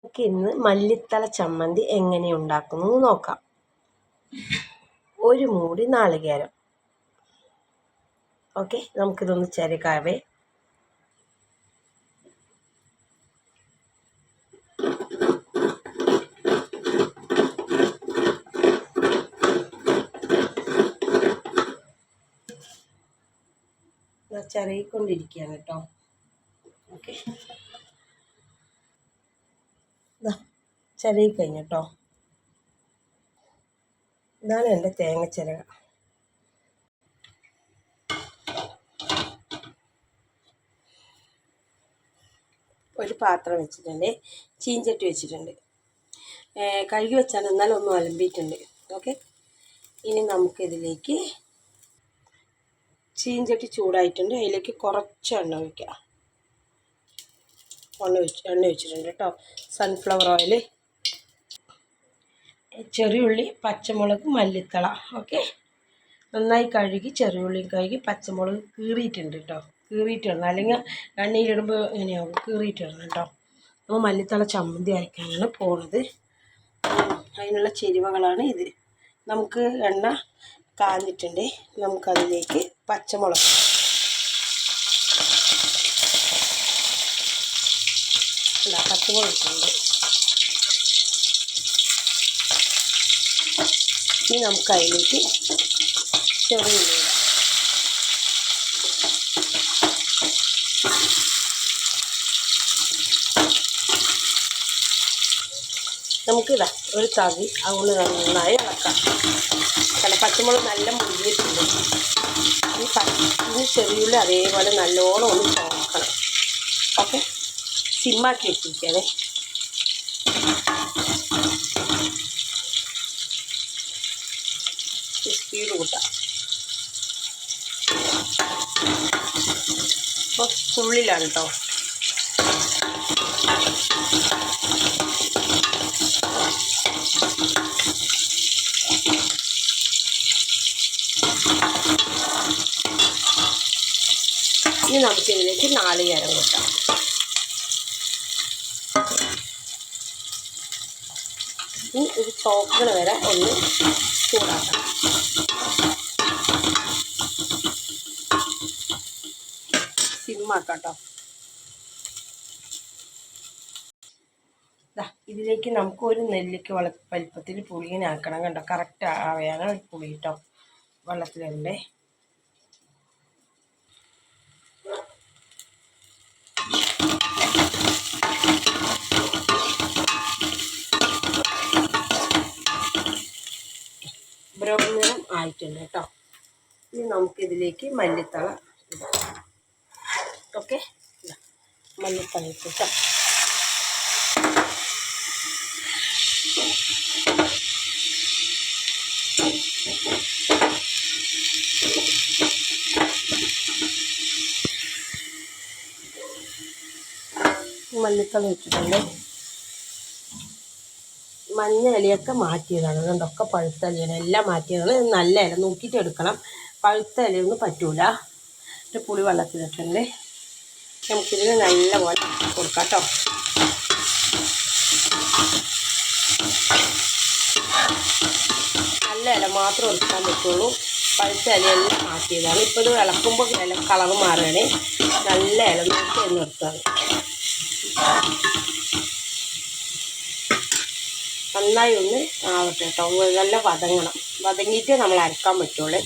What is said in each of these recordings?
നമുക്ക് ഇന്ന് മല്ലിത്തല ചമ്മന്തി എങ്ങനെ ഉണ്ടാക്കുന്നത് നോക്കാം. ഒരു മൂടി നാളികേരം. ഓക്കെ, നമുക്കിതൊന്ന് ചെറുക്കാവേ. ചെറിയിക്കൊണ്ടിരിക്കുകയാണ് കേട്ടോ. ഓക്കെ, ചെറിയ കഴിഞ്ഞട്ടോ. ഇതാണ് എൻ്റെ തേങ്ങ ചിരക. ഒരു പാത്രം വെച്ചിട്ടുണ്ട്, ചീഞ്ചട്ടി വെച്ചിട്ടുണ്ട്. കഴുകി വെച്ചാൽ എന്നാലും ഒന്ന് അലമ്പിയിട്ടുണ്ട്. ഓക്കെ, ഇനി നമുക്കിതിലേക്ക് ചീഞ്ചട്ടി ചൂടായിട്ടുണ്ട്, അതിലേക്ക് കുറച്ച് എണ്ണ ഒഴിക്കാം. എണ്ണ ഒഴിച്ചിട്ടുണ്ട് കേട്ടോ. സൺഫ്ലവർ ഓയിൽ, ചെറിയുള്ളി, പച്ചമുളക്, മല്ലിത്തള. ഓക്കെ, നന്നായി കഴുകി ചെറിയുള്ളിയും കഴുകി പച്ചമുളക് കീറിയിട്ടുണ്ട് കേട്ടോ. കീറിയിട്ടിടണം, അല്ലെങ്കിൽ എണ്ണയിലിടുമ്പോൾ എങ്ങനെയാവും, കീറിയിട്ടിടണം കേട്ടോ. നമ്മൾ മല്ലിത്തള ചമ്മന്തി അരയ്ക്കാനാണ് പോണത്. അതിനുള്ള ചേരുവകളാണ് ഇത്. നമുക്ക് എണ്ണ കാഞ്ഞിട്ടുണ്ട്, നമുക്കതിലേക്ക് പച്ചമുളക്, പച്ചമുളക് ഇട്ടുണ്ട്. ഇനി നമുക്കതിലേക്ക് ചെറിയുള്ളി ഇടാം. നമുക്കിതാ ഒരു തവി അതുകൊണ്ട് നന്നായി ഇളക്കാം. പച്ചമുളക് നല്ല മുരിഞ്ഞിട്ടുണ്ട്. ഈ ചെറിയുള്ളി അതേപോലെ നല്ലോണം ഒന്ന് ചോക്കണം. ഓക്കെ, സിമ്മാക്കി വെച്ചിരിക്കുകയാണ്. സ്പീഡ് കൂട്ടാം. അപ്പോൾ ഉള്ളിലാണ് കേട്ടോ. ഇനി നമുക്കിതിലേക്ക് നാളികേരം കൂട്ടാം. ഇനി ഇത് ചോക്കണ വരെ ഒന്ന് ചൂടാക്കണം. സിമ്മാക്കാം കേട്ടോ. ഇതിലേക്ക് നമുക്ക് ഒരു നെല്ലിക്ക് വലിപ്പത്തിൽ പുളിയിനെ ആക്കണം കണ്ടോ. കറക്റ്റ് ആവയാണ് ഒരു പുളി കേട്ടോ വെള്ളത്തിലുണ്ടേ. ബ്രൗൺ നിറം ആയിട്ടുണ്ട് കേട്ടോ. ഇനി നമുക്കിതിലേക്ക് മല്ലിത്തള ഇടാം. ഓക്കെ, മല്ലിത്തള ഇട്ടിട്ടോ. മല്ലിത്തള ഇട്ടിട്ടുണ്ട്. മഞ്ഞ ഇലയൊക്കെ മാറ്റിയതാണ്, അതുകൊണ്ടൊക്കെ പഴുത്ത ഇലയാണ്, എല്ലാം മാറ്റിയതാണ്. നല്ല ഇല നോക്കിയിട്ട് എടുക്കണം, പഴുത്ത ഇലയൊന്നും പറ്റൂല. ഒരു പുളി വെള്ളത്തിലിട്ടുണ്ട്. നമുക്കിതിന് നല്ല പോലെ കൊടുക്കാം കേട്ടോ. നല്ല ഇല മാത്രം എടുക്കാൻ പറ്റുള്ളൂ, പഴുത്ത ഇലയെല്ലാം മാറ്റിയതാണ്. ഇപ്പോൾ ഇത് ഇളക്കുമ്പോൾ ഇല കളറ് മാറുകയാണ്. നല്ല ഇല നോക്കി ഒന്ന് എടുത്താണ്. നന്നായി ഒന്ന് ആവട്ടെ കേട്ടോ. നല്ല വതങ്ങണം, വതങ്ങിയിട്ടേ നമ്മൾ അരക്കാൻ പറ്റുള്ളൂ.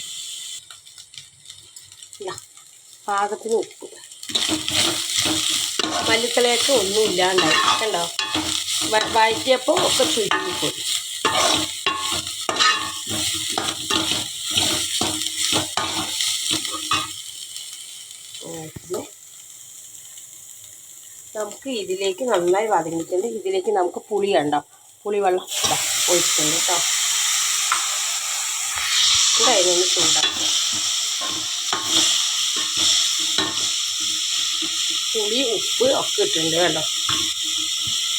പാകത്തിന് ഉപ്പ്, മല്ലിത്തലയൊക്കെ ഒന്നും ഇല്ലാണ്ടായി കണ്ടോ. വഴറ്റിയപ്പോൾ ഒക്കെ ചുരുങ്ങിപ്പോയി. നമുക്ക് ഇതിലേക്ക് നന്നായി വതങ്ങിയിട്ടുണ്ട്. ഇതിലേക്ക് നമുക്ക് പുളി കണ്ടോ, പുളിവെള്ളം ഒഴിച്ചിട്ടുണ്ട് കേട്ടോ. ഇതായിരുന്നു ചൂടാക്കുക. പുളി ഉപ്പ് ഒക്കെ ഇട്ടിട്ടുണ്ട് കേട്ടോ.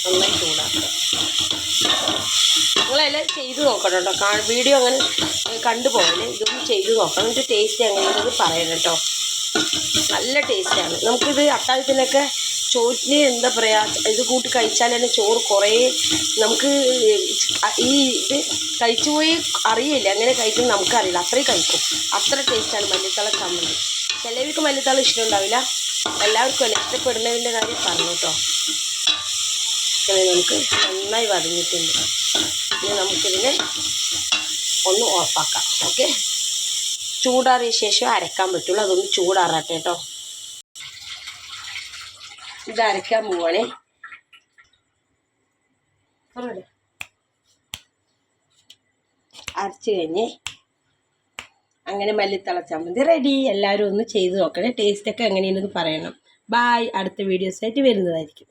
നന്നായി ചൂടാക്കുക. നിങ്ങളെല്ലാം ചെയ്ത് നോക്കണം കേട്ടോ. വീഡിയോ അങ്ങനെ കണ്ടുപോകണേ, ഇതൊന്നും ചെയ്ത് നോക്കണം. എന്നിട്ട് ടേസ്റ്റ് എങ്ങനെയുള്ളത് പറയണം കേട്ടോ. നല്ല ടേസ്റ്റാണ്. നമുക്കിത് അത്താഴത്തിനൊക്കെ ചോറിന് എന്താ പറയുക, ഇത് കൂട്ടി കഴിച്ചാൽ തന്നെ ചോറ് കുറേ നമുക്ക് ഈ ഇത് കഴിച്ചു പോയി അറിയില്ല, അങ്ങനെ കഴിക്കും നമുക്കറിയില്ല, അത്രയും കഴിക്കും. അത്ര ടേസ്റ്റാണ് മല്ലിത്തള ചമ്മന്തി. ചിലവർക്ക് മല്ലിത്തള ഇഷ്ടമുണ്ടാവില്ല, എല്ലാവർക്കും അല്ല, ഇഷ്ടപ്പെടുന്നതിൻ്റെ കാര്യം പറഞ്ഞു കേട്ടോ. നമുക്ക് നന്നായി വതങ്ങിയിട്ടുണ്ട്. ഇനി നമുക്കിതിനെ ഒന്ന് ഓഫാക്കാം. ഓക്കെ, ചൂടാറിയ ശേഷം അരക്കാൻ പറ്റുള്ളൂ. അതൊന്ന് ചൂടാറാട്ടെ കേട്ടോ. ഇത് അരയ്ക്കാൻ പോവാണേ. അരച്ച് കഴിഞ്ഞ് അങ്ങനെ മല്ലിത്തള ചമ്മന്തി റെഡി. എല്ലാവരും ഒന്ന് ചെയ്ത് നോക്കണേ. ടേസ്റ്റൊക്കെ എങ്ങനെയുണ്ടെന്ന് പറയണം. ബായ്. അടുത്ത വീഡിയോസായിട്ട് വരുന്നതായിരിക്കും.